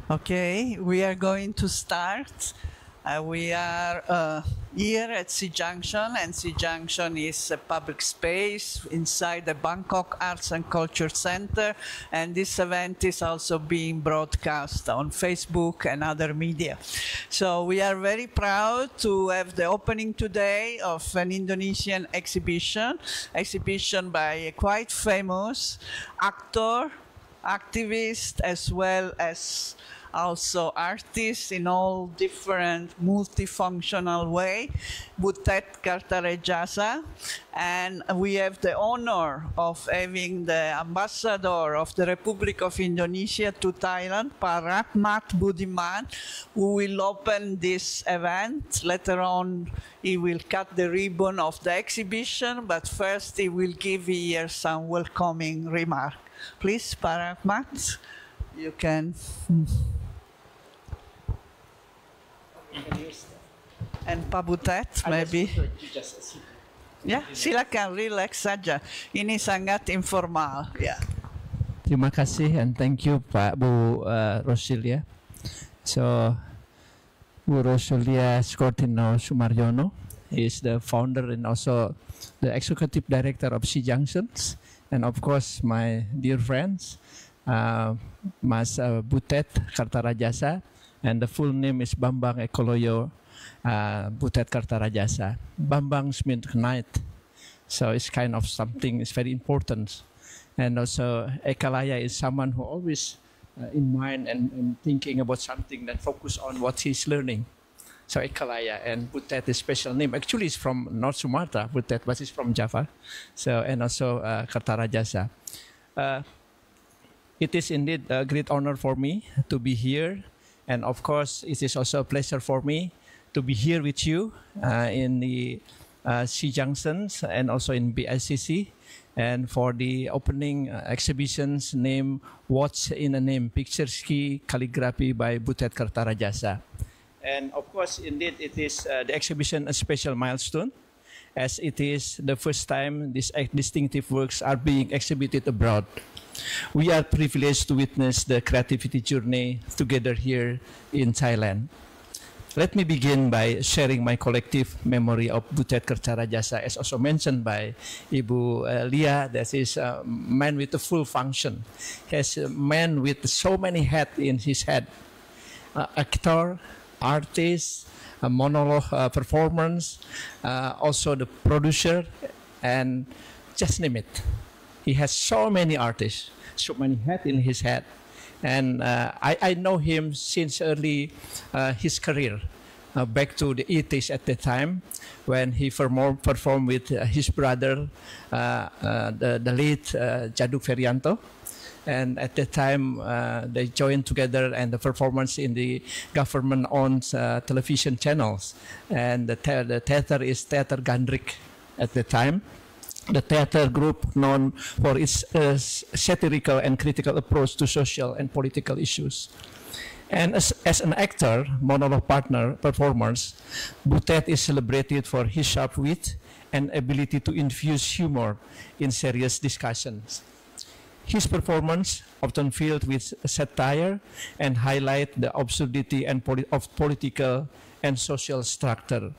Okay, we are going to start. We are here at Sea Junction, and Sea Junction is a public space inside the Bangkok Arts and Culture Center, and this event is also being broadcast on Facebook and other media. So we are very proud to have the opening today of an Indonesian exhibition by a quite famous actor, activist, as well as also artists in all different multifunctional way, Butet Kartarejasa. And we have the honor of having the ambassador of the Republic of Indonesia to Thailand, Pak Rahmat Budiman, who will open this event. Later on, he will cut the ribbon of the exhibition, but first he will give here some welcoming remark. Please, Pak Rahmat, you can... And Pak Butet, maybe. Ya, silakan, relax saja. Ini sangat informal. Ya. Terima kasih and thank you Pak Bu Rosilia. So, Bu Rosilia Skortino Sumaryono is the founder and also the executive director of Sea Junctions, and of course my dear friends, Mas Butet Kartarajasa. And the full name is Bambang Ekoloyo Butet Kartarajasa. Bambang's means knight, so it's kind of something, it's very important. And also Ekalaya is someone who always in mind and thinking about something that focus on what he's learning. So Ekalaya, and Butet is special name. Actually, it's from North Sumatra, Butet, but it's from Java. So, and also Kartarajasa. It is indeed a great honor for me to be here. And of course, it is also a pleasure for me to be here with you in the Sea Junctions and also in BICC, and for the opening exhibitions named What's in a Name, Pictures Key Calligraphy by Butet Kartarajasa. And of course, indeed, it is the exhibition a special milestone, as it is the first time these distinctive works are being exhibited abroad. We are privileged to witness the creativity journey together here in Thailand. Let me begin by sharing my collective memory of Butet Kartarajasa, as also mentioned by Ibu Lia. That is a man with a full function. He has a man with so many hats in his head. Actor, artist, a monologue performance, also the producer, and just name it. He has so many artists, so many hats in his head. And I know him since early his career, back to the 80s at the time, when he performed with his brother, the late Jaduk Ferianto. And at that time, they joined together and the performance in the government-owned television channels. And the theater is Theater Gandrik at the time. The theater group known for its satirical and critical approach to social and political issues. And as an actor, monologue partner, performers, Butet is celebrated for his sharp wit and ability to infuse humor in serious discussions. His performance, often filled with satire, and highlight the absurdity and of political and social structure,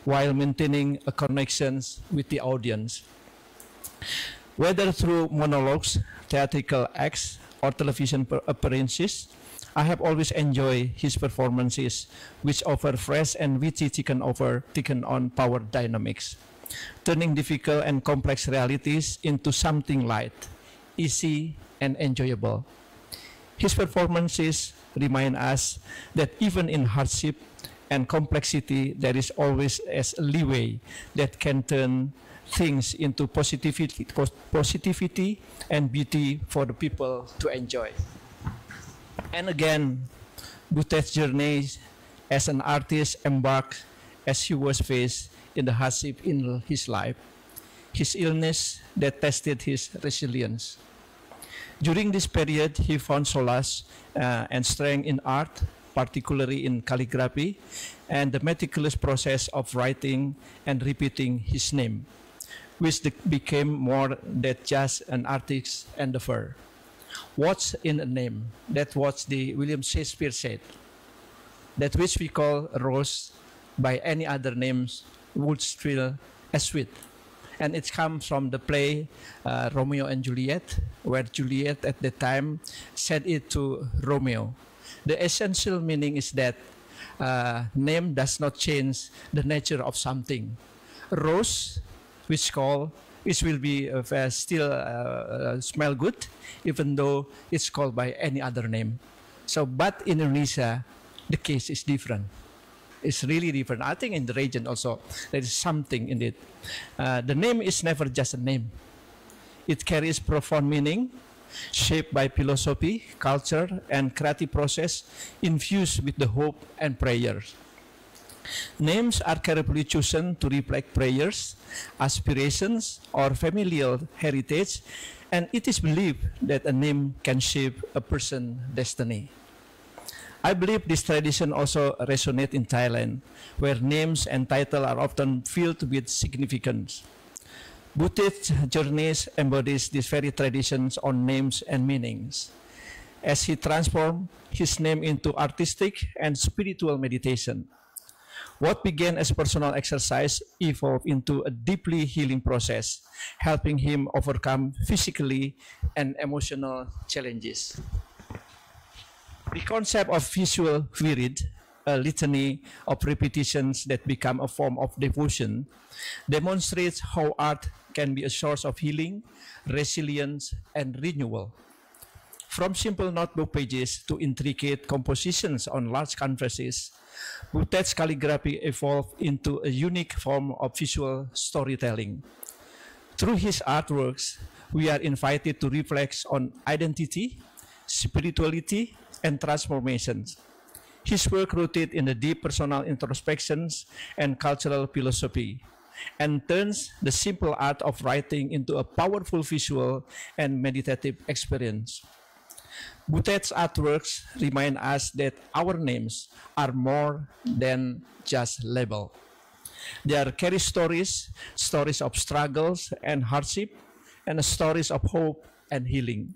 while maintaining a connections with the audience. Whether through monologues, theatrical acts, or television appearances, I have always enjoyed his performances, which offer fresh and witty taken on power dynamics, turning difficult and complex realities into something light, easy, and enjoyable. His performances remind us that even in hardship and complexity, there is always a leeway that can turn things into positivity and beauty for the people to enjoy. And again, Butet's journey as an artist embarked as he was faced in the hardship in his life, his illness that tested his resilience. During this period, he found solace and strength in art, particularly in calligraphy, and the meticulous process of writing and repeating his name, which became more than just an artist's endeavor. What's in a name? That what the William Shakespeare said. That which we call a rose by any other names would still as sweet. And it comes from the play Romeo and Juliet, where Juliet at the time said it to Romeo. The essential meaning is that name does not change the nature of something. Rose, which will be still smell good, even though it's called by any other name. So, but in Indonesia, the case is different. It's really different. I think in the region also, there is something in it. The name is never just a name. It carries profound meaning, shaped by philosophy, culture, and creative process, infused with the hope and prayers. Names are carefully chosen to reflect prayers, aspirations, or familial heritage, and it is believed that a name can shape a person's destiny. I believe this tradition also resonates in Thailand, where names and titles are often filled with significance. Buddhist journeys embodies these very traditions on names and meanings, as he transformed his name into artistic and spiritual meditation. What began as personal exercise evolved into a deeply healing process, helping him overcome physically and emotional challenges. The concept of visual virid, a litany of repetitions that become a form of devotion, demonstrates how art can be a source of healing, resilience, and renewal. From simple notebook pages to intricate compositions on large canvases, Buddha's calligraphy evolved into a unique form of visual storytelling. Through his artworks, we are invited to reflect on identity, spirituality, and transformations. His work rooted in the deep personal introspections and cultural philosophy, and turns the simple art of writing into a powerful visual and meditative experience. Buddha's artworks remind us that our names are more than just labels. They carry stories of struggles and hardship, and stories of hope and healing.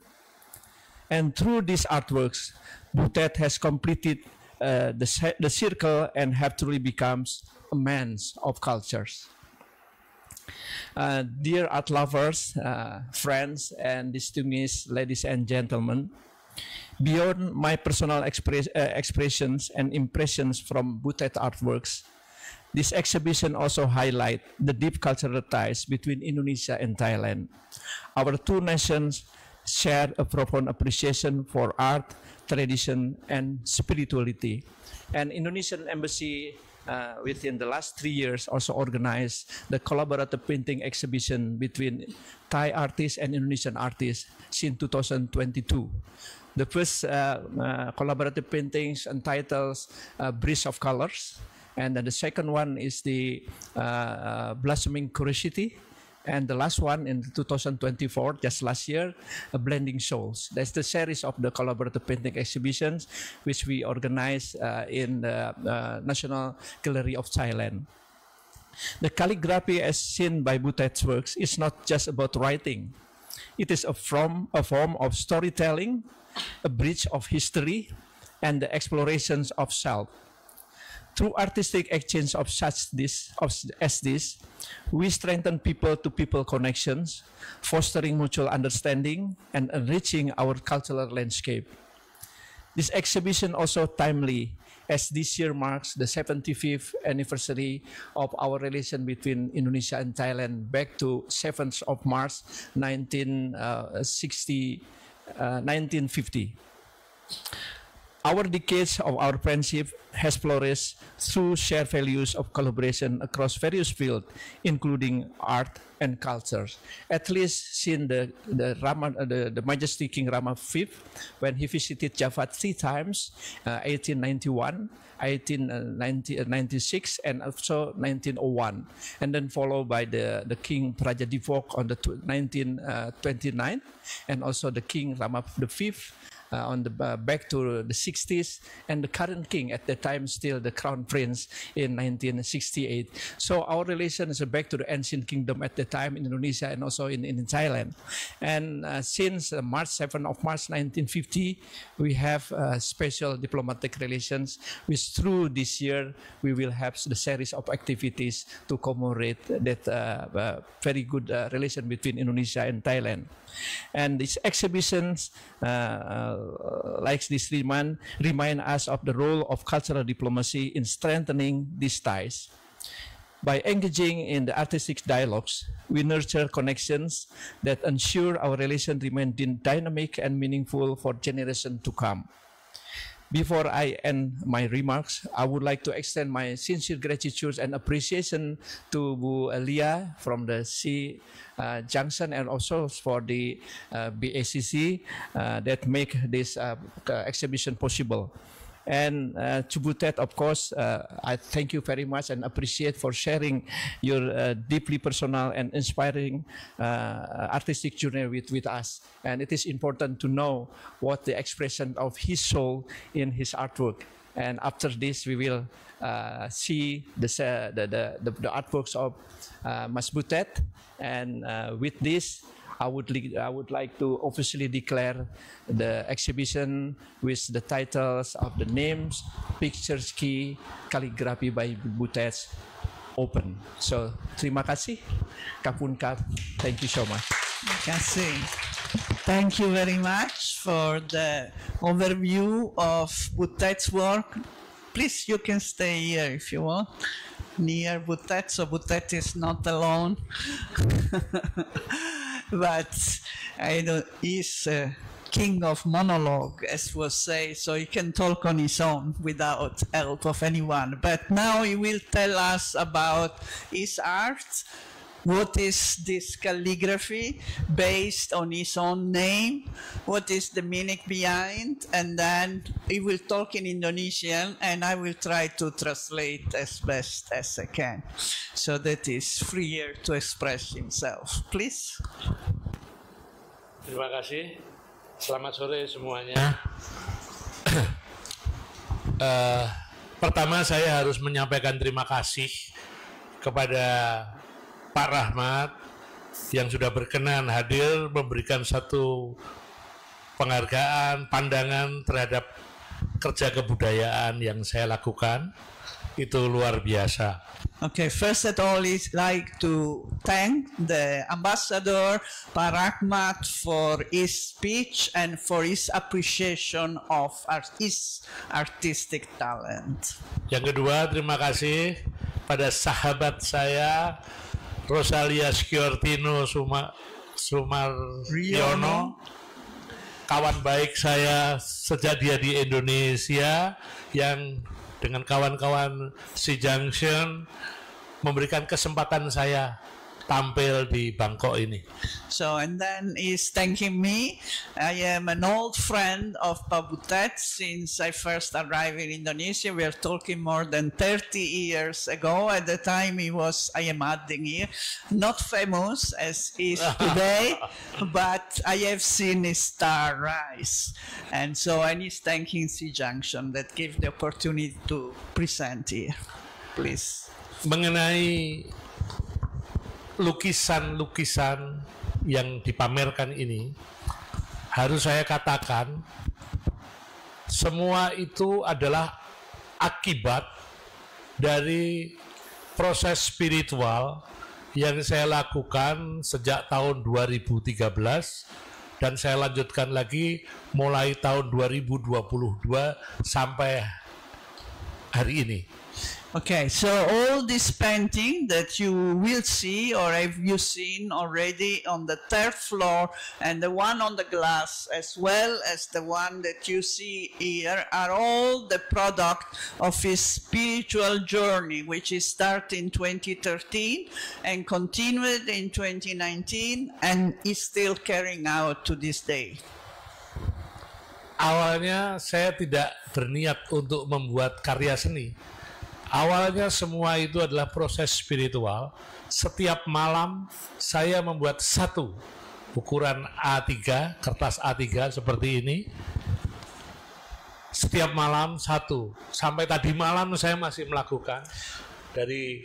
And through these artworks, Buddha has completed the circle and have truly becomes a man of cultures. Dear art lovers, friends, and distinguished ladies and gentlemen, beyond my personal expressions and impressions from Buddha artworks, this exhibition also highlights the deep cultural ties between Indonesia and Thailand. Our two nations share a profound appreciation for art, tradition, and spirituality. And Indonesian Embassy within the last 3 years also organized the collaborative painting exhibition between Thai artists and Indonesian artists since 2022. The first collaborative paintings entitled Breeze of Colors, and then the second one is the Blossoming Curiosity, and the last one in 2024, just last year, Blending Souls. That's the series of the collaborative painting exhibitions which we organize in the National Gallery of Thailand. The calligraphy as seen by Buddha's works is not just about writing. It is a form of storytelling, a bridge of history, and the explorations of self. Through artistic exchange of as this, we strengthen people-to-people connections, fostering mutual understanding and enriching our cultural landscape. This exhibition also timely, as this year marks the 75th anniversary of our relation between Indonesia and Thailand back to 7th of March 1950. Our decades of our friendship has flourished through shared values of collaboration across various fields, including art and culture. At least since the Majesty King Rama V, when he visited Java 3 times, 1891, 1896, and also 1901, and then followed by the King Praja Dipok on the 1929, and also the King Rama V on the back to the 60s, and the current king at the time still the crown prince in 1968. So our relation is back to the ancient kingdom at the time in Indonesia and also in Thailand. And since March 7th of March 1950, we have special diplomatic relations, which through this year we will have the series of activities to commemorate that very good relation between Indonesia and Thailand. And these exhibitions like this remind us of the role of cultural diplomacy in strengthening these ties. By engaging in the artistic dialogues, we nurture connections that ensure our relation remain dynamic and meaningful for generations to come. Before I end my remarks, I would like to extend my sincere gratitude and appreciation to Bu Lia from the Sea Junction and also for the BACC that make this exhibition possible. And to Butet, of course, I thank you very much and appreciate for sharing your deeply personal and inspiring artistic journey with us. And it is important to know what the expression of his soul in his artwork. And after this, we will see the artworks of Mas Butet. And with this, I would like to officially declare the exhibition with the titles of the names, pictures, key, calligraphy by Butet open. So, terima kasih. Kapun kap. Thank you so much. Terima kasih. Thank you very much for the overview of Butet's work. Please, you can stay here if you want, near Butet, so Butet is not alone. But I know he's king of monologue, as was said, so he can talk on his own without help of anyone. But now he will tell us about his art. What is this calligraphy based on his own name? What is the meaning behind? And then he will talk in Indonesian and I will try to translate as best as I can so that he's freer to express himself. Please. Terima kasih. Selamat sore semuanya. Pertama saya harus menyampaikan terima kasih kepada Pak Rahmat yang sudah berkenan hadir memberikan satu penghargaan, pandangan terhadap kerja kebudayaan yang saya lakukan. Itu luar biasa. Okay, first of all, I'd like to thank the ambassador Pak Rahmat for his speech and for his appreciation of his artistic talent. Yang kedua, terima kasih pada sahabat saya Rosalia Sciortino Sumaryono, kawan baik saya sejak dia di Indonesia yang dengan kawan-kawan Sea Junction memberikan kesempatan saya tampil di Bangkok ini. So, and then he's thanking me. I am an old friend of Pak Butet since I first arrived in Indonesia. We are talking more than 30 years ago. At the time he was, I am adding here, not famous as he is today, but I have seen his star rise. And so, and he's thanking Sea Junction that gave the opportunity to present here. Please. Mengenai lukisan-lukisan yang dipamerkan ini, harus saya katakan semua itu adalah akibat dari proses spiritual yang saya lakukan sejak tahun 2013 dan saya lanjutkan lagi mulai tahun 2022 sampai hari ini. Okay, so all this painting that you will see or have you seen already on the third floor and the one on the glass as well as the one that you see here are all the product of his spiritual journey, which is started in 2013 and continued in 2019 and is still carrying out to this day. Awalnya saya tidak berniat untuk membuat karya seni. Awalnya semua itu adalah proses spiritual. Setiap malam saya membuat satu ukuran A3, kertas A3 seperti ini. setiap malam satu. Sampai tadi malam saya masih melakukan. Dari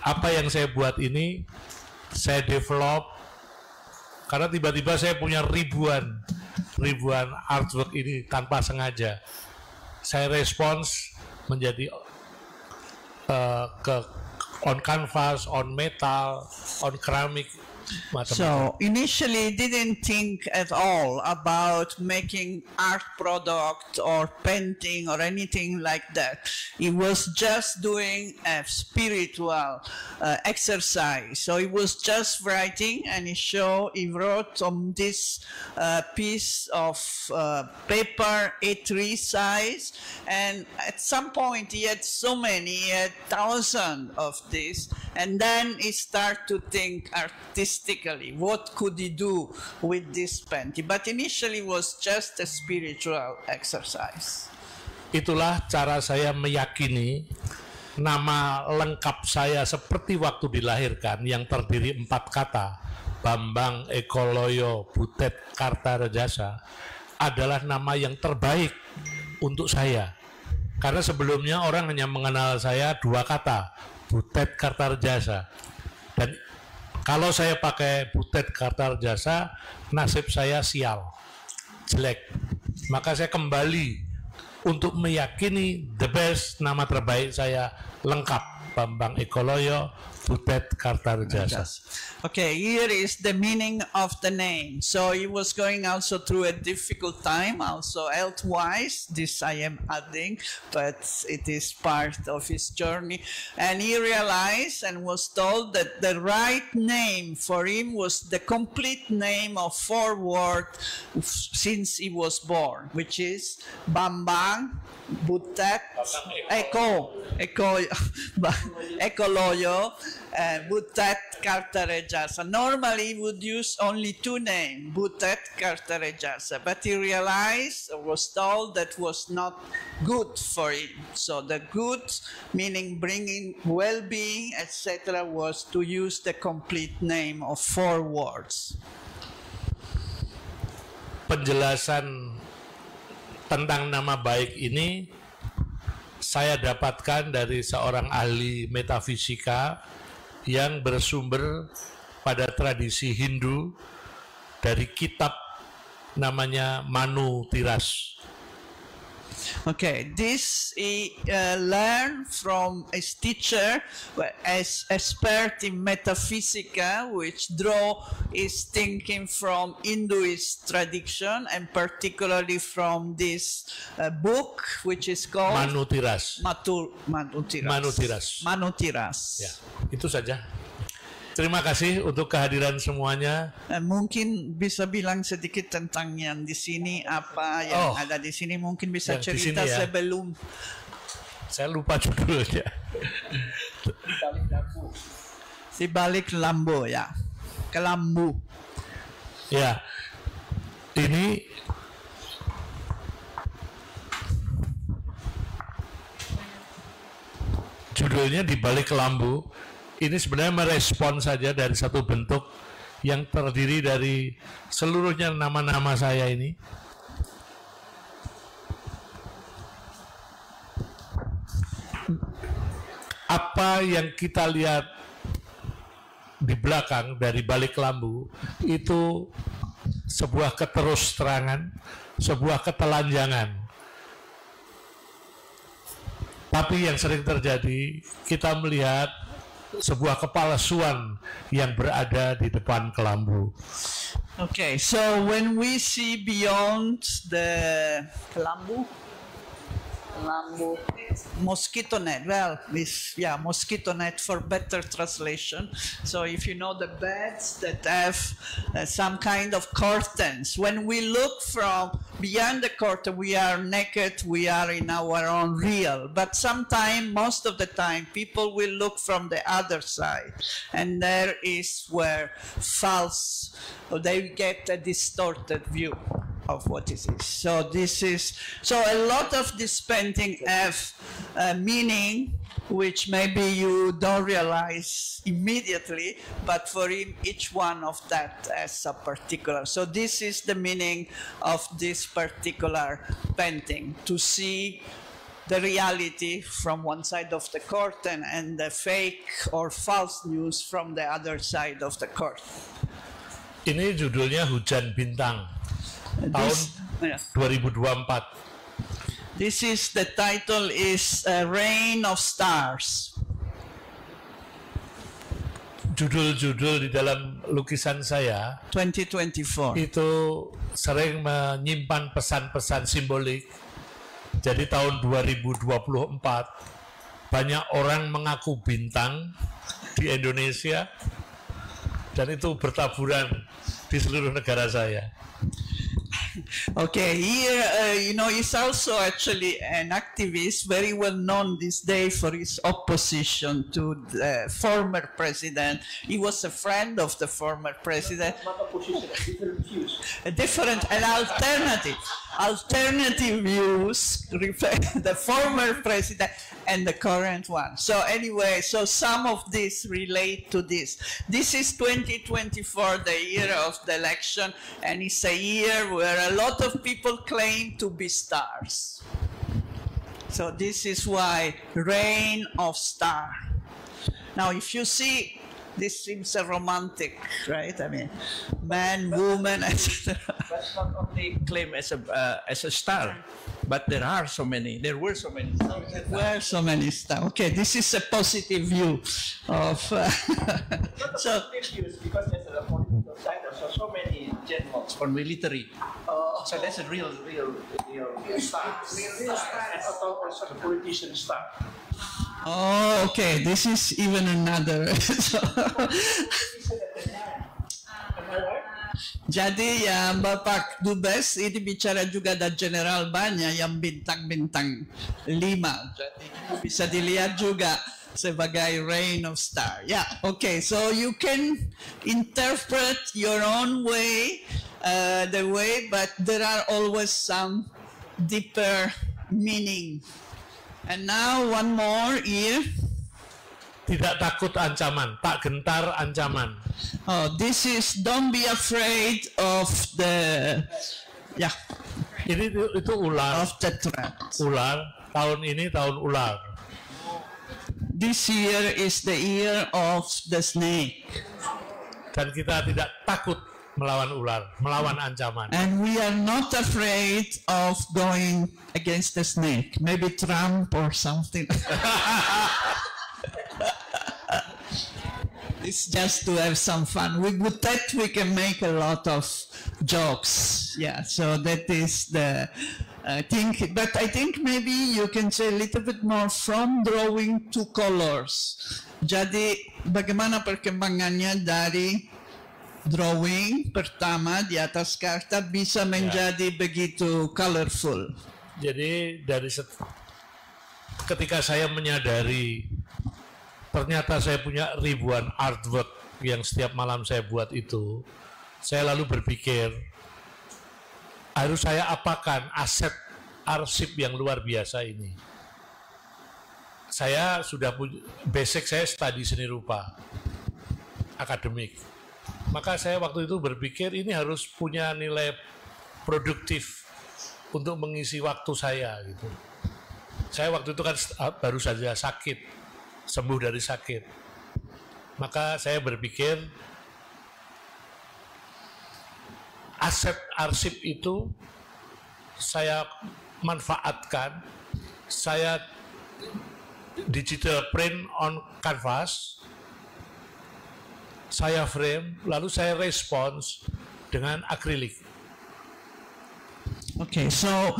apa yang saya buat ini, saya develop. Karena tiba-tiba saya punya ribuan artwork ini tanpa sengaja. Saya respons menjadi on canvas, on metal, on keramik. So initially didn't think at all about making art product or painting or anything like that. He was just doing a spiritual exercise. So he was just writing, and he wrote on this piece of paper, A3 size, and at some point he had so many, he had thousands of this, and then he started to think artistically, what could he do with this painting? But initially it was just a spiritual exercise. Itulah cara saya meyakini nama lengkap saya seperti waktu dilahirkan yang terdiri 4 kata, Bambang Ekoloyo Butet Kartarejasa, adalah nama yang terbaik untuk saya. Karena sebelumnya orang hanya mengenal saya 2 kata, Butet Kartarejasa. Dan kalau saya pakai Butet Kartarejasa, nasib saya sial, jelek. Maka saya kembali untuk meyakini the best, nama terbaik saya lengkap, Bambang Ekoloyo Butet Kartarejasa. Okay, here is the meaning of the name. So he was going also through a difficult time, also health-wise. This I am adding, but it is part of his journey. And he realized and was told that the right name for him was the complete name of 4 words since he was born, which is Bambang Butet Ekoloyo Butet Kartarejasa. Normally he would use only 2 names, Butet Kartarejasa, but he realized or was told that was not good for him. So the good, meaning bringing well-being, etc., was to use the complete name of 4 words. Penjelasan tentang nama baik ini saya dapatkan dari seorang ahli metafisika yang bersumber pada tradisi Hindu dari kitab namanya Manu Tiras. Okay, this he learned from his teacher as expert in metaphysica, which draw his thinking from Hinduist tradition, and particularly from this book, which is called Manu Tiras. Manu Tiras. Ya, itu saja. Terima kasih untuk kehadiran semuanya. Mungkin bisa bilang sedikit tentang yang di sini, apa yang ada di sini, mungkin bisa cerita ya. Sebelum. Saya lupa judulnya. Di balik lampu ya, ke lampu. Ya, ini judulnya Di Balik Lampu. Ini sebenarnya merespon saja dari satu bentuk yang terdiri dari seluruhnya nama-nama saya ini. Apa yang kita lihat di belakang dari balik lampu itu sebuah keterus-terangan, sebuah ketelanjangan. Tapi yang sering terjadi, kita melihat sebuah kepalsuan yang berada di depan kelambu. Okay, so when we see beyond the kelambu, mosquito net. Well, mosquito net for better translation. So if you know the beds that have some kind of curtains, when we look from beyond the curtain, we are naked, we are in our own real. But sometimes, most of the time, people will look from the other side, and there is where they get a distorted view. of what it is. So a lot of this painting have meaning which maybe you don't realize immediately, but for him, each one of that has a particular. So this is the meaning of this particular painting, to see the reality from one side of the curtain and the fake or false news from the other side of the curtain. Ini judulnya Hujan Bintang, tahun 2024. The title is Rain of Stars. Judul-judul di dalam lukisan saya 2024 itu sering menyimpan pesan-pesan simbolik. Jadi tahun 2024 banyak orang mengaku bintang di Indonesia dan itu bertaburan di seluruh negara saya. Okay, here, he's also actually an activist, very well known this day for his opposition to the former president. He was a friend of the former president. Not opposition, different views. Alternative views reflect the former president and the current one. So anyway, so some of this relate to this. This is 2024, the year of the election, and it's a year where a lot of people claim to be stars. So this is why Rain of Star. Now, if you see, this seems a romantic, right? I mean, man, woman, etc. But not only claim as a star, but there were so many stars. There were so many stars. Okay, this is a positive view of. Not so positive views, because there's a political side. So many generals for military. So that's a real star. Real star, and also the politician star. Oh, okay. This is even another. Jadi yang Bapak Dubes ini bicara juga ada general banyak yang bintang-bintang 5. Jadi bisa dilihat juga sebagai Rain of Star. Yeah, okay. So you can interpret your own way, but there are always some deeper meaning. And now one more here. Tidak takut ancaman, tak gentar ancaman. Oh, this is don't be afraid of the Itu ular. of the threat. Ular, tahun ini tahun ular. This year is the year of the snake. Dan kita tidak takut melawan ular, melawan ancaman. And we are not afraid of going against the snake. Maybe Trump or something. It's just to have some fun. With that we can make a lot of jokes. Yeah, so that is the thing. But I think maybe you can say a little bit more from drawing to colors. Jadi bagaimana perkembangannya dari drawing pertama di atas karta bisa menjadi begitu colorful. Jadi ketika saya menyadari ternyata saya punya ribuan artwork yang setiap malam saya buat itu, saya lalu berpikir harus saya apakan aset arsip yang luar biasa ini. Saya sudah punya basic, saya studi seni rupa akademik. Maka saya waktu itu berpikir ini harus punya nilai produktif untuk mengisi waktu saya gitu. Saya waktu itu kan baru saja sakit, sembuh dari sakit. Maka saya berpikir aset arsip itu saya manfaatkan, saya digital print on canvas, saya frame, lalu saya respons dengan akrilik. Okay, so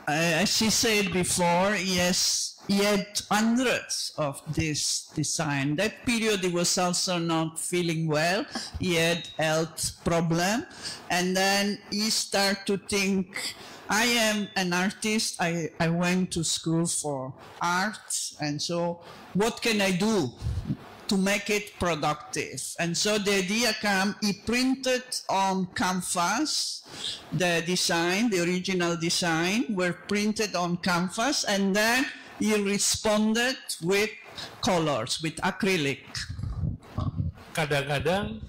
as she said before, yes, he had hundreds of this design. That period he was also not feeling well. He had health problem, and then he started to think, I am an artist. I went to school for art, and so what can I do to make it productive. And so the idea came, he printed on canvas, the design, the original design were printed on canvas, and then he responded with colors, with acrylic. Kadang-kadang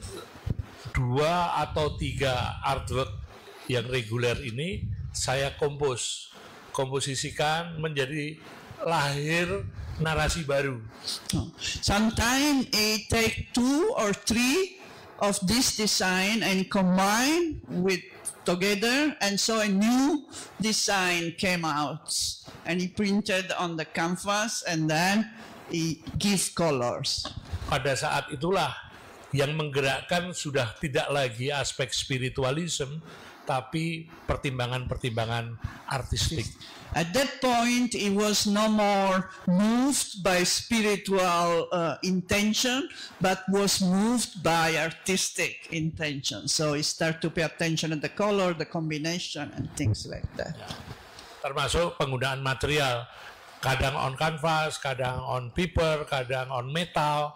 2 atau 3 artwork yang reguler ini saya komposisikan menjadi lahir narasi baru. Sometimes he take 2 or 3 of this design and combine with together, and so a new design came out, and he printed on the canvas, and then he give colors. Pada saat itulah yang menggerakkan sudah tidak lagi aspek spiritualism, tapi pertimbangan-pertimbangan artistik. At that point, he was no more moved by spiritual intention, but was moved by artistic intention. So he started to pay attention to the color, the combination, and things like that. Ya. Termasuk penggunaan material, kadang on canvas, kadang on paper, kadang on metal,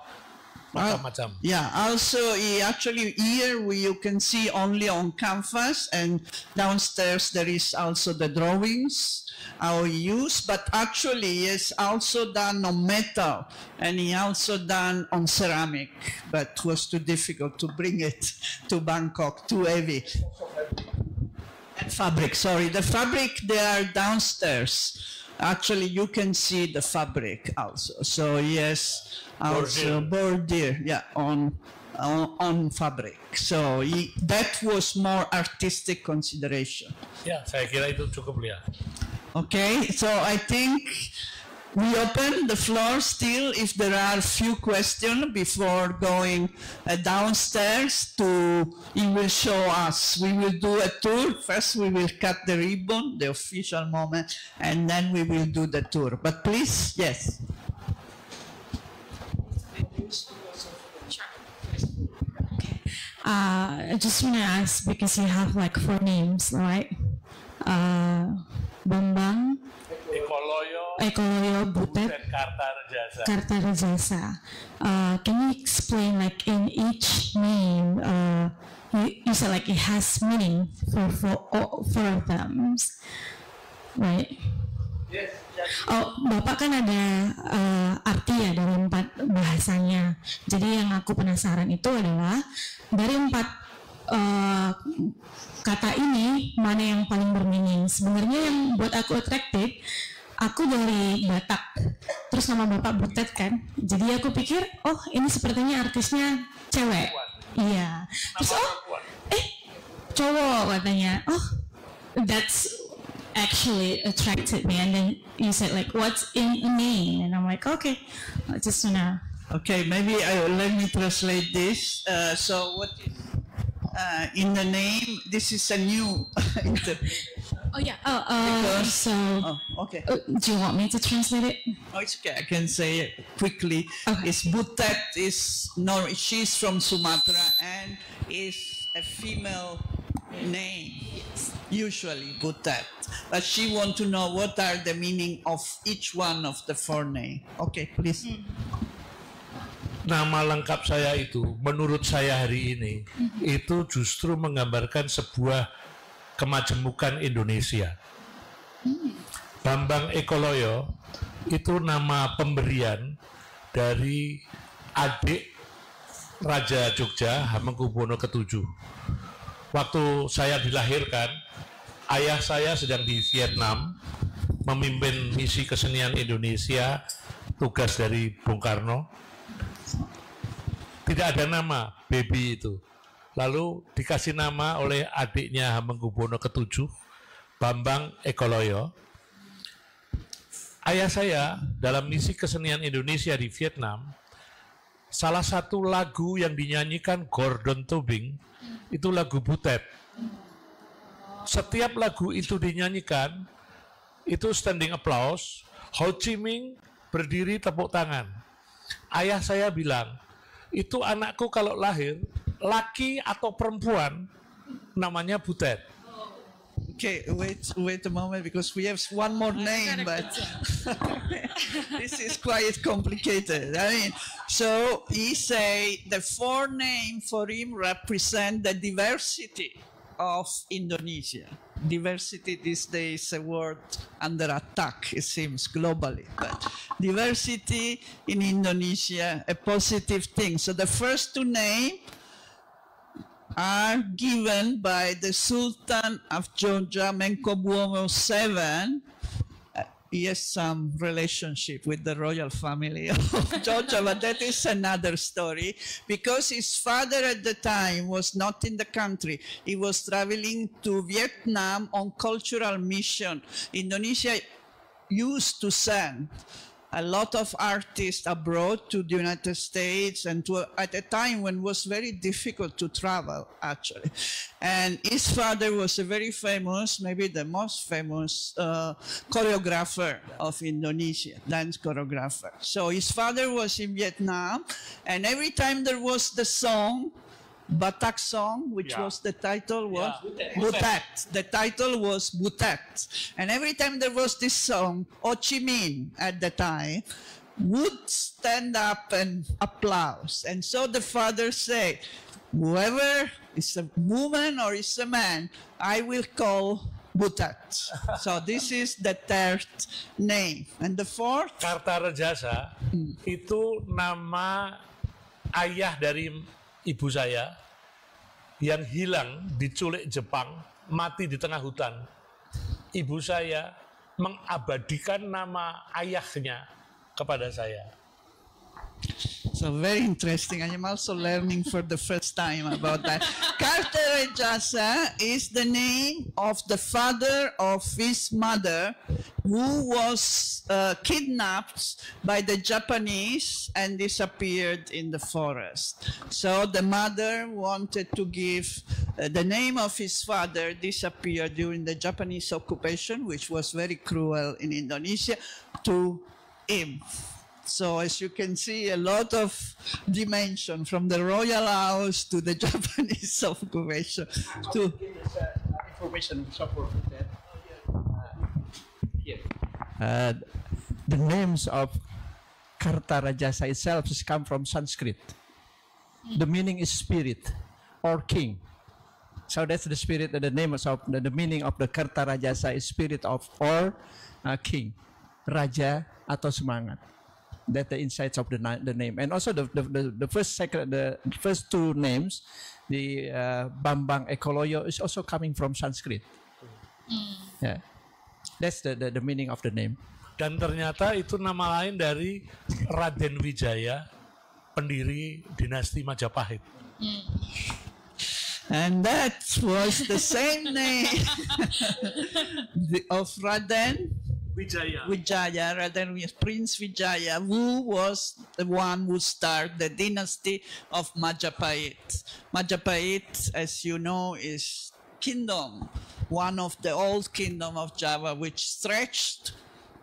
macam-macam. Yeah, also here you can see only on canvas, and downstairs there is also the drawings how he used, but actually he has also done on metal, and he also done on ceramic, but it was too difficult to bring it to Bangkok, too heavy. And fabric, sorry, the fabric they are downstairs. Actually, you can see the fabric also. So yes, also border, yeah, on fabric. So that was more artistic consideration. Ya, saya kira itu cukup ya. Okay, so I think we open the floor still if there are few questions before going downstairs he will show us. We will do a tour. First we will cut the ribbon, the official moment, and then we will do the tour. But please, yes. I just want to ask, because you have like 4 names, right? Bambang, Ekoloyo, Butet, dan Kartarejasa. Kartarejasa. Can you explain, like in each name, you said like it has meaning for all 4 of them, right? Yes. Oh, Bapak kan ada arti ya dari 4 bahasanya. Jadi yang aku penasaran itu adalah dari 4 kata ini mana yang paling bermeaning. Sebenarnya yang buat aku attracted, aku dari Batak, terus nama Bapak Butet kan. Jadi aku pikir, oh ini sepertinya artisnya cewek. Iya. Terus cowok katanya. Oh, that's actually attracted me. And then you said like, what's in a name? And I'm like, okay, I just wanna. Okay, maybe let me translate this. So what is in the name? This is a new. Oh yeah. Okay. Do you want me to translate it? Oh, it's okay. I can say it quickly. Okay. It's Butet. She's from Sumatra and is a female name. Usually Butet. But she want to know what are the meaning of each one of the 4 names. Okay, please. Nama lengkap saya itu, menurut saya hari ini, itu justru menggambarkan sebuah kemajemukan Indonesia. Bambang Ekoloyo itu nama pemberian dari adik Raja Jogja Hamengkubuwono ke-7. Waktu saya dilahirkan, ayah saya sedang di Vietnam memimpin misi kesenian Indonesia, tugas dari Bung Karno. Tidak ada nama baby itu. Lalu dikasih nama oleh adiknya Hamengkubuwono ke-7, Bambang Ekoloyo. Ayah saya dalam misi kesenian Indonesia di Vietnam, salah satu lagu yang dinyanyikan Gordon Tobing itu lagu Butet. Setiap lagu itu dinyanyikan, itu standing applause, Ho Chi Minh berdiri tepuk tangan. Ayah saya bilang, itu anakku kalau lahir, laki atau perempuan, namanya Butet. Okay, wait a moment, because we have one more name, but this is quite complicated. I mean, so he say the four names for him represent the diversity of Indonesia. Diversity these days is a word under attack, it seems, globally. But diversity in Indonesia, a positive thing. So the first two names are given by the Sultan of Georgia, Menkobuono VII. He has some relationship with the royal family of Georgia, but that is another story, because his father at the time was not in the country. He was traveling to Vietnam on cultural mission. Indonesia used to send a lot of artists abroad to the United States, and at a time when it was very difficult to travel, actually. And his father was a very famous, maybe the most famous choreographer of Indonesia, dance choreographer. So his father was in Vietnam, and every time there was the song, Batak song, which was the title was Butet. The title was Butet. And every time there was this song, Ho Chi Minh at the time would stand up and applause. And so the father said, whoever is a woman or is a man, I will call Butet. So this is the third name. And the fourth? Kartarejasa itu nama ayah dari ibu saya yang hilang, diculik Jepang, mati di tengah hutan. Ibu saya mengabadikan nama ayahnya kepada saya. So very interesting. I am also learning for the first time about that. Kartarejasa is the name of the father of his mother, who was kidnapped by the Japanese and disappeared in the forest. So the mother wanted to give the name of his father, disappeared during the Japanese occupation, which was very cruel in Indonesia, to him. So as you can see, a lot of dimension from the royal house to the Japanese occupation. To information support that. The names of Kartarejasa itself has come from Sanskrit. The meaning is spirit or king. So that's the spirit, the name of the meaning of the Kartarejasa is spirit of or king, raja atau semangat. That the insights of the name, and also the first two names, the Bambang Ekoloyo is also coming from Sanskrit. Yeah, that's the meaning of the name. Dan ternyata itu nama lain dari Raden Wijaya, pendiri dinasti Majapahit. And that was the same name of Raden Wijaya, Prince Wijaya, who was the one who started the dynasty of Majapahit. Majapahit, as you know, is kingdom, one of the old kingdom of Java, which stretched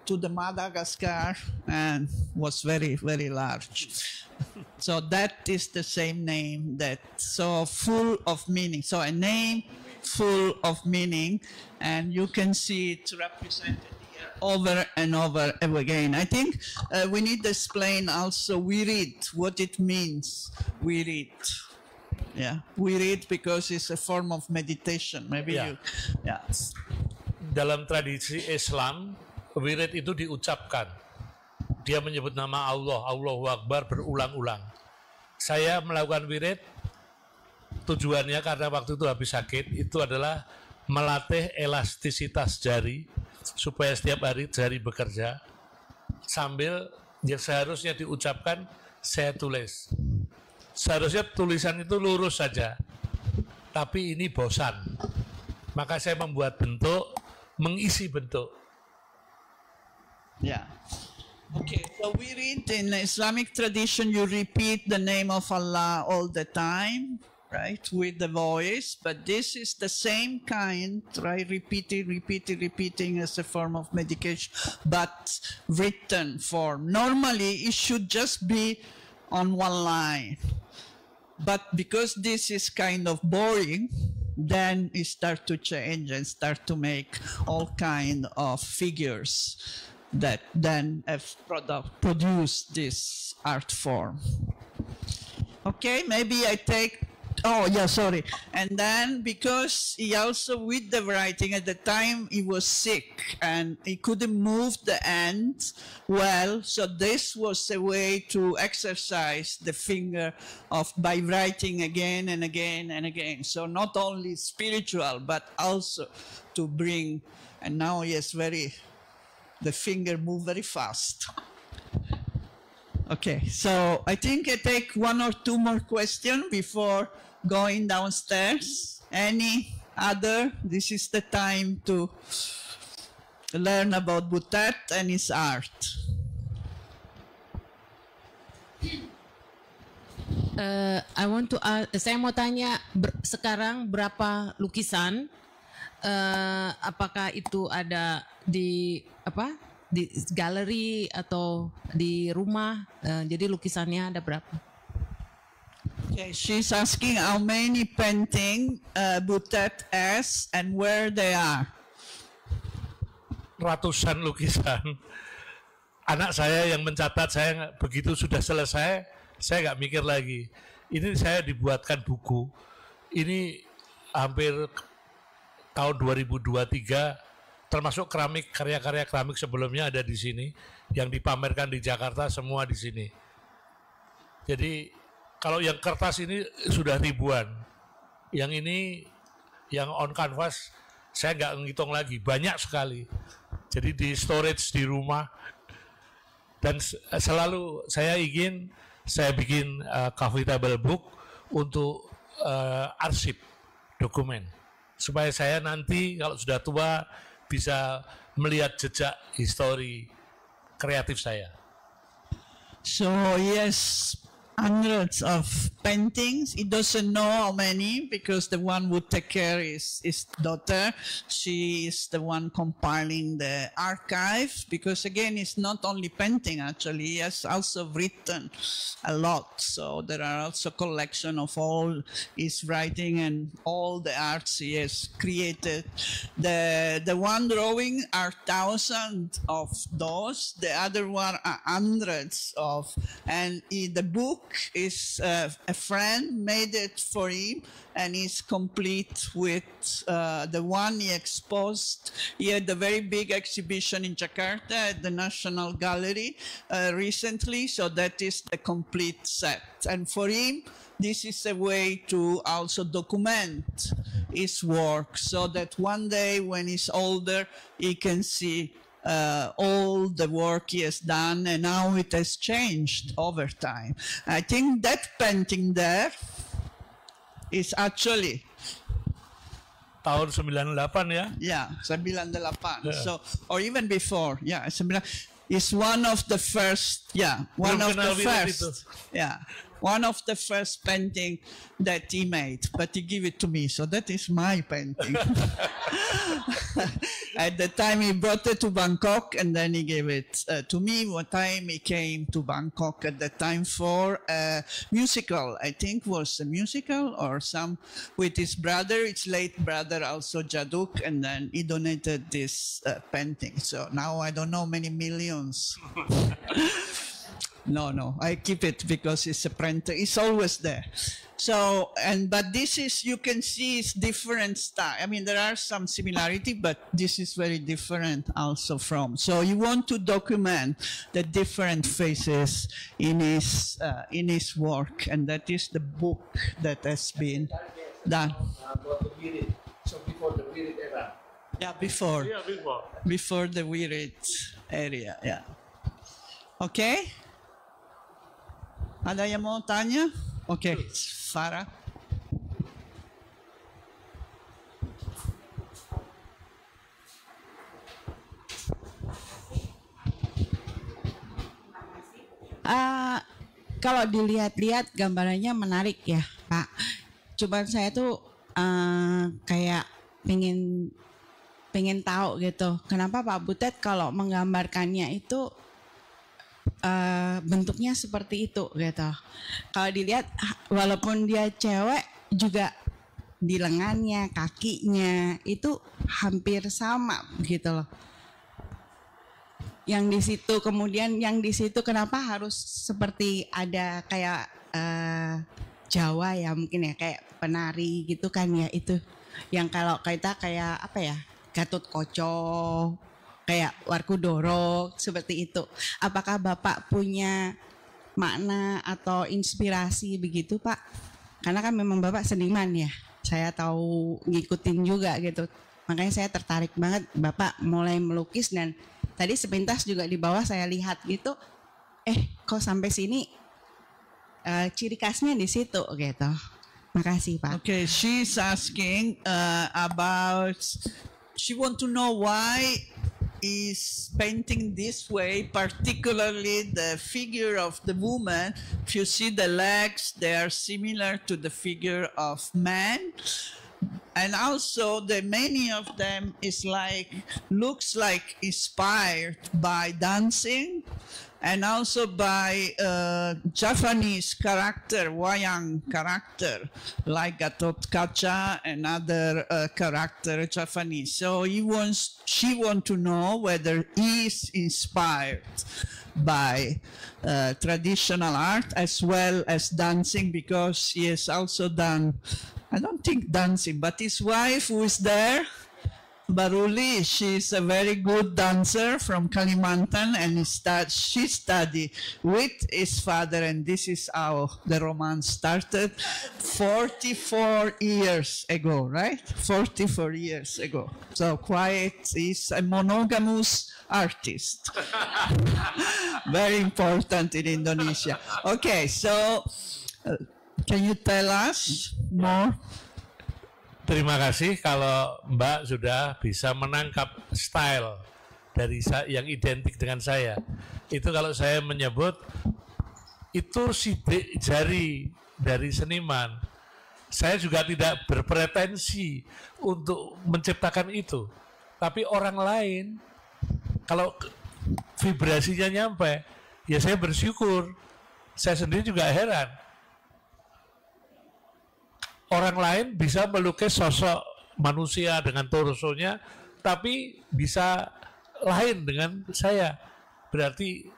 to the Madagascar and was very, very large. So that is the same name, that so full of meaning. So a name full of meaning, and you can see it represented over and over again. I think we need to explain also Wirid, what it means, Wirid. Yeah, Wirid, because it's a form of meditation. Maybe you, yeah. Dalam tradisi Islam, wirid itu diucapkan. Dia menyebut nama Allah, Allahu Akbar berulang-ulang. Saya melakukan wirid, tujuannya karena waktu itu habis sakit, itu adalah melatih elastisitas jari, supaya setiap hari jari bekerja, sambil yang seharusnya diucapkan, saya tulis. Seharusnya tulisan itu lurus saja, tapi ini bosan. Maka saya membuat bentuk, mengisi bentuk. Yeah. Okay, so we read in Islamic tradition, you repeat the name of Allah all the time, right, with the voice, but this is the same kind, right, repeating as a form of medication, but written form. Normally, it should just be on one line, but because this is kind of boring, then it start to change and start to make all kind of figures that then have produced this art form. Okay, maybe I take, oh yeah, sorry. And then because he also with the writing at the time he was sick and he couldn't move the hand well, so this was a way to exercise the finger by writing again and again and again. So not only spiritual, but also to bring, and now he has the finger move very fast. Okay, so I think I take one or two more questions before going downstairs. Any other? This is the time to learn about Butet and his art. I want to saya mau tanya sekarang berapa lukisan? Apakah itu ada di di galeri atau di rumah? Jadi lukisannya ada berapa? Okay, she's asking how many painting Butet has and where they are. Ratusan lukisan. Anak saya yang mencatat, saya begitu sudah selesai, saya nggak mikir lagi. Ini saya dibuatkan buku. Ini hampir tahun 2023, termasuk keramik, karya-karya keramik sebelumnya ada di sini, yang dipamerkan di Jakarta semua di sini. Jadi kalau yang kertas ini sudah ribuan, yang ini yang on canvas saya nggak ngitung lagi, banyak sekali. Jadi di storage di rumah, dan selalu saya bikin covetable book untuk arsip dokumen, supaya saya nanti kalau sudah tua bisa melihat jejak histori kreatif saya. So yes, hundreds of paintings. He doesn't know how many because the one who take care is his daughter. She is the one compiling the archive because again, it's not only painting actually. He has also written a lot. So there are also collection of all his writing and all the arts he has created. The one drawing are thousands of those. The other one are hundreds of. And the book is a friend made it for him, and it's complete with the one he exposed. He had a very big exhibition in Jakarta at the National Gallery recently, so that is the complete set. And for him, this is a way to also document his work, so that one day when he's older, he can see all the work he has done and how it has changed over time. I think that painting there is actually tahun 98 ya? Yeah, 98. Yeah. So, or even before, yeah, it's one of the first, yeah, one of the first, yeah, one of the first painting that he made, but he gave it to me, so that is my painting. At the time he brought it to Bangkok and then he gave it to me. One time he came to Bangkok at the time for a musical, I think was a musical or some, with his brother, his late brother also Jaduk, and then he donated this painting. So now I don't know many millions. No, I keep it because it's a printer. It's always there. So, but this is, you can see it's different style. I mean, there are some similarity, but this is very different also from. So you want to document the different phases in his work, and that is the book that has been done. So before the Wirid era. Yeah, before. Yeah, before. Before the Wirid area, yeah. Okay? Ada yang mau tanya? Oke, Farah. Kalau dilihat-lihat gambarannya menarik ya, Pak. Cuman saya tuh kayak pengen tahu gitu, kenapa Pak Butet kalau menggambarkannya itu bentuknya seperti itu gitu. Kalau dilihat walaupun dia cewek juga di lengannya, kakinya itu hampir sama gitu loh. Yang di situ kemudian yang di situ kenapa harus seperti ada kayak Jawa ya mungkin ya kayak penari gitu kan ya itu yang kalau kita kayak apa ya Gatot Koco kayak Warkudoro seperti itu. Apakah Bapak punya makna atau inspirasi begitu Pak? Karena kan memang Bapak seniman ya. Saya tahu ngikutin juga gitu. Makanya saya tertarik banget Bapak mulai melukis dan tadi sepintas juga di bawah saya lihat gitu. Kok sampai sini ciri khasnya di situ gitu. Makasih Pak. Okay, she's asking about. She want to know why is painting this way, particularly the figure of the woman. If you see the legs, they are similar to the figure of man. And also the many of them looks like inspired by dancing and also by Japanese character, wayang character, like Gatot Kaca and other character Japanese. So she wants to know whether he is inspired by traditional art as well as dancing, because he has also done, I don't think dancing, but his wife who is there, Baruli, she's a very good dancer from Kalimantan, and she studied with his father, and this is how the romance started 44 years ago, right? 44 years ago. So he's a monogamous artist. Very important in Indonesia. Okay, so can you tell us more? Terima kasih kalau Mbak sudah bisa menangkap style dari yang identik dengan saya. Itu kalau saya menyebut itu sidik jari dari seniman. Saya juga tidak berpretensi untuk menciptakan itu. Tapi orang lain kalau vibrasinya nyampe, ya saya bersyukur. Saya sendiri juga heran. Orang lain bisa melukis sosok manusia dengan torsonya, tapi bisa lain dengan saya. Berarti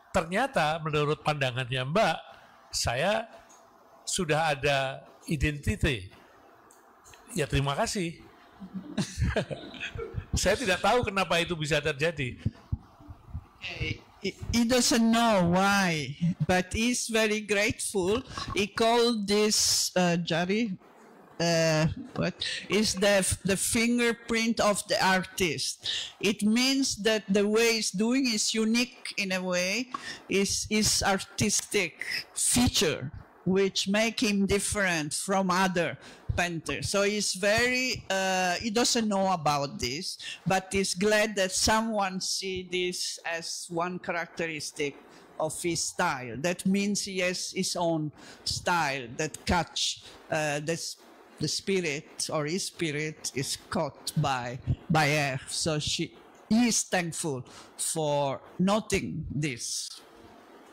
ternyata menurut pandangannya Mbak, saya sudah ada identitas. Ya terima kasih. Saya tidak tahu kenapa itu bisa terjadi. He doesn't know why, but he's very grateful. He called this jari, what is the fingerprint of the artist. It means that the way he's doing is unique in a way, is artistic feature, which make him different from other painter. So he's very, he doesn't know about this, but he's glad that someone see this as one characteristic of his style. That means he has his own style that catch the spirit, or his spirit is caught by her. So he is thankful for noting this.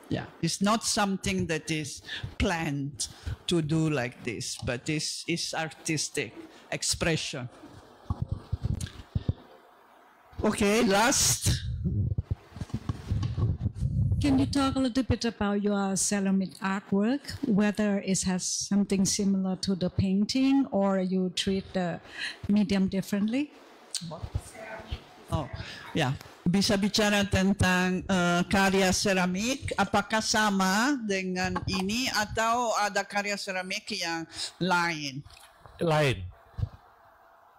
Yeah, it's not something that is planned to do like this, but it's artistic expression. Okay, last. Can you talk a little bit about your ceramic artwork, whether it has something similar to the painting or you treat the medium differently? Oh, ya, bisa bicara tentang karya seramik, apakah sama dengan ini atau ada karya seramik yang lain? Lain.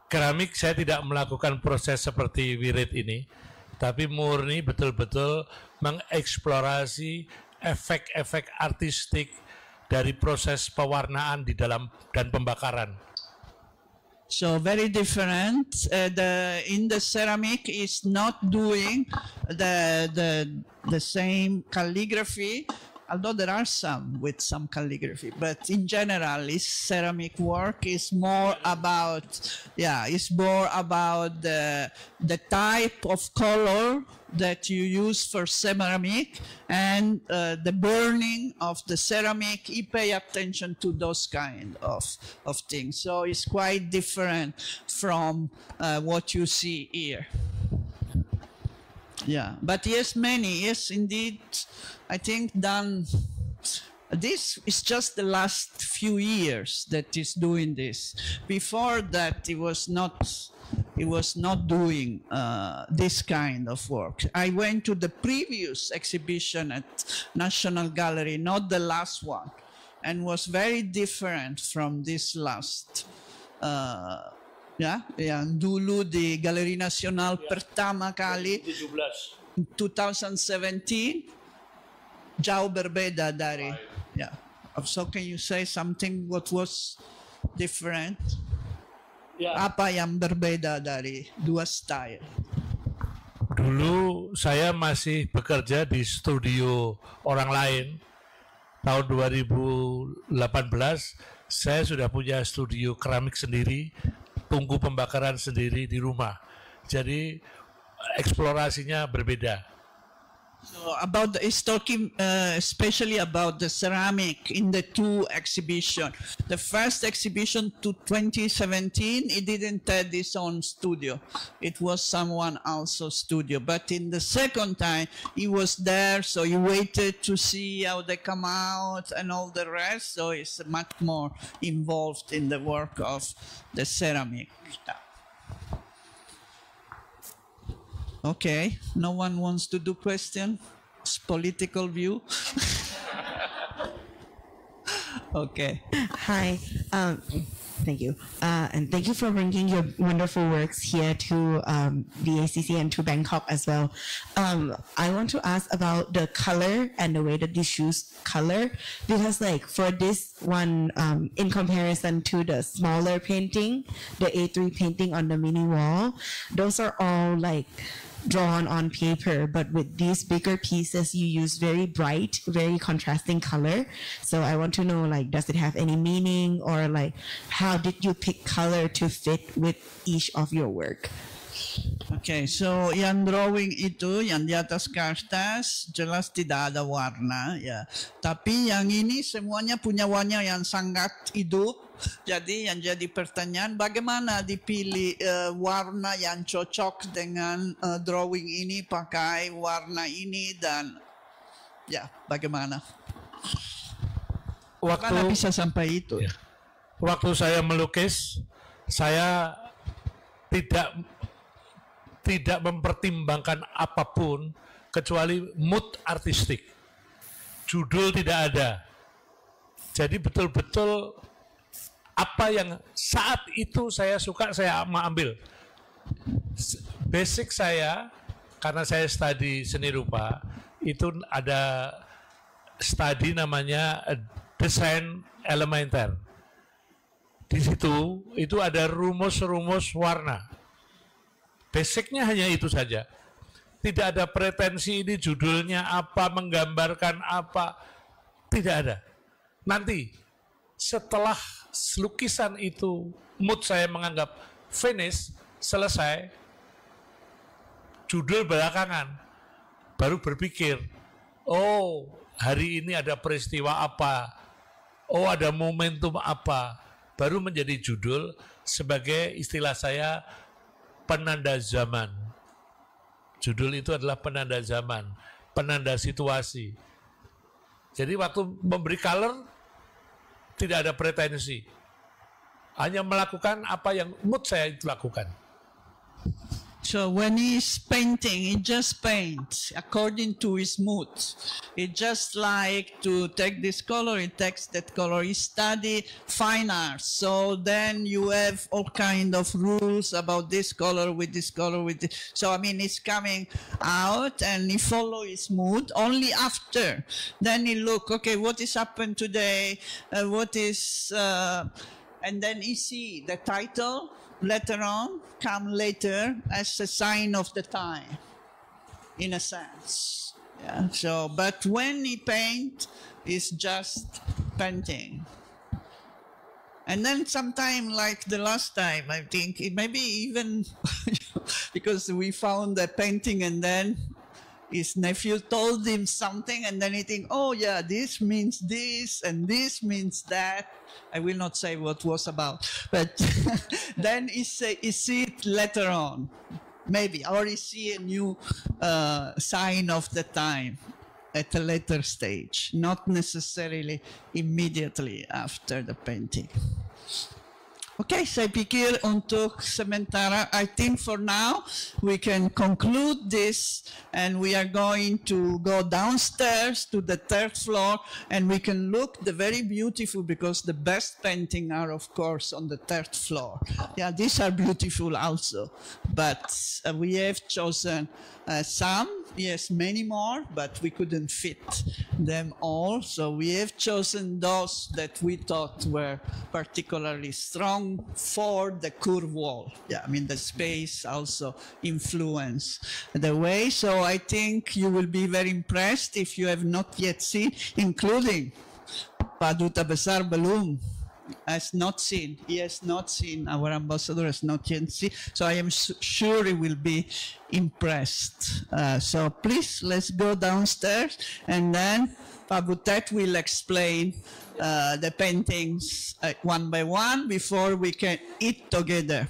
Keramik saya tidak melakukan proses seperti wirid ini, tapi murni betul-betul mengeksplorasi efek-efek artistik dari proses pewarnaan di dalam dan pembakaran. So very different. In the ceramic is not doing the same calligraphy, although there are some with some calligraphy. But in general, this ceramic work is more about the type of color that you use for ceramic and the burning of the ceramic. He pay attention to those kind of things. So it's quite different from what you see here. Yeah, but yes, many, yes, indeed, I think done. This is just the last few years that is doing this. Before that, it was not doing this kind of work. I went to the previous exhibition at National Gallery, not the last one, and was very different from this last. Yang dulu di Galeri Nasional pertama kali 2017 jauh berbeda dari. Yeah. So can you say something what was different? Apa yang berbeda dari dua style? Dulu saya masih bekerja di studio orang lain. Tahun 2018 saya sudah punya studio keramik sendiri, tungku pembakaran sendiri di rumah. Jadi eksplorasinya berbeda. So about is talking especially about the ceramic in the two exhibition. The first exhibition to 2017, it didn't have its own studio. It was someone else's studio. But in the second time, he was there, so he waited to see how they come out and all the rest. So it's much more involved in the work of the ceramic. Okay, no one wants to do question? It's political view. Okay. Hi, thank you. And thank you for bringing your wonderful works here to VACC and to Bangkok as well. I want to ask about the color and the way that you choose color, because like for this one, in comparison to the smaller painting, the A3 painting on the mini wall, those are all like drawn on paper, but with these bigger pieces you use very bright, very contrasting color. So I want to know, like, does it have any meaning, or like how did you pick color to fit with each of your work? Okay, so yang drawing itu, yang di atas kertas jelas tidak ada warna, ya. Tapi yang ini semuanya punya warna yang sangat hidup. Jadi yang jadi pertanyaan, bagaimana dipilih warna yang cocok dengan drawing ini, pakai warna ini, dan ya bagaimana? Bagaimana bisa sampai itu? Ya. Waktu saya melukis, saya tidak mempertimbangkan apapun kecuali mood artistik. Judul tidak ada. Jadi betul-betul apa yang saat itu saya suka, saya mau ambil. Basic saya, karena saya studi seni rupa, itu ada studi namanya desain elementer. Di situ itu ada rumus-rumus warna. Basicnya hanya itu saja. Tidak ada pretensi ini judulnya apa, menggambarkan apa. Tidak ada. Nanti setelah lukisan itu mood saya menganggap finish, selesai, judul belakangan, baru berpikir, oh hari ini ada peristiwa apa, oh ada momentum apa, baru menjadi judul. Sebagai istilah saya, penanda zaman. Judul itu adalah penanda zaman, penanda situasi. Jadi waktu memberi color tidak ada pretensi, hanya melakukan apa yang mood saya itu lakukan. So when he's painting, he just paints according to his mood. He just like to take this color, he takes that color. He study fine arts, so then you have all kind of rules about this color with this color with this. So I mean, it's coming out and he follow his mood. Only after, then he look, okay, what is happened today? What is, and then he see the title. Later on, come later as a sign of the time, in a sense. Yeah. So, but when he paint, it's just painting. And then sometime, like the last time, I think, it maybe even because we found the painting and then his nephew told him something, and then he think, oh yeah, this means this and this means that. I will not say what was about, but then he see it later on, maybe, or he see a new sign of the time at a later stage, not necessarily immediately after the painting. Oke, saya pikir untuk sementara, I think for now we can conclude this, and we are going to go downstairs to the third floor, and we can look the very beautiful, because the best painting are of course on the third floor. Yeah, these are beautiful also, but we have chosen some, yes, many more, but we couldn't fit them all, so we have chosen those that we thought were particularly strong for the curved wall. Yeah, I mean the space also influence the way, so I think you will be very impressed if you have not yet seen, including Pak Duta Besar belum. Has not seen. He has not seen. Our ambassador has not yet seen. So I am sure he will be impressed. So please, let's go downstairs, and then Pak Butet will explain the paintings one by one before we can eat together.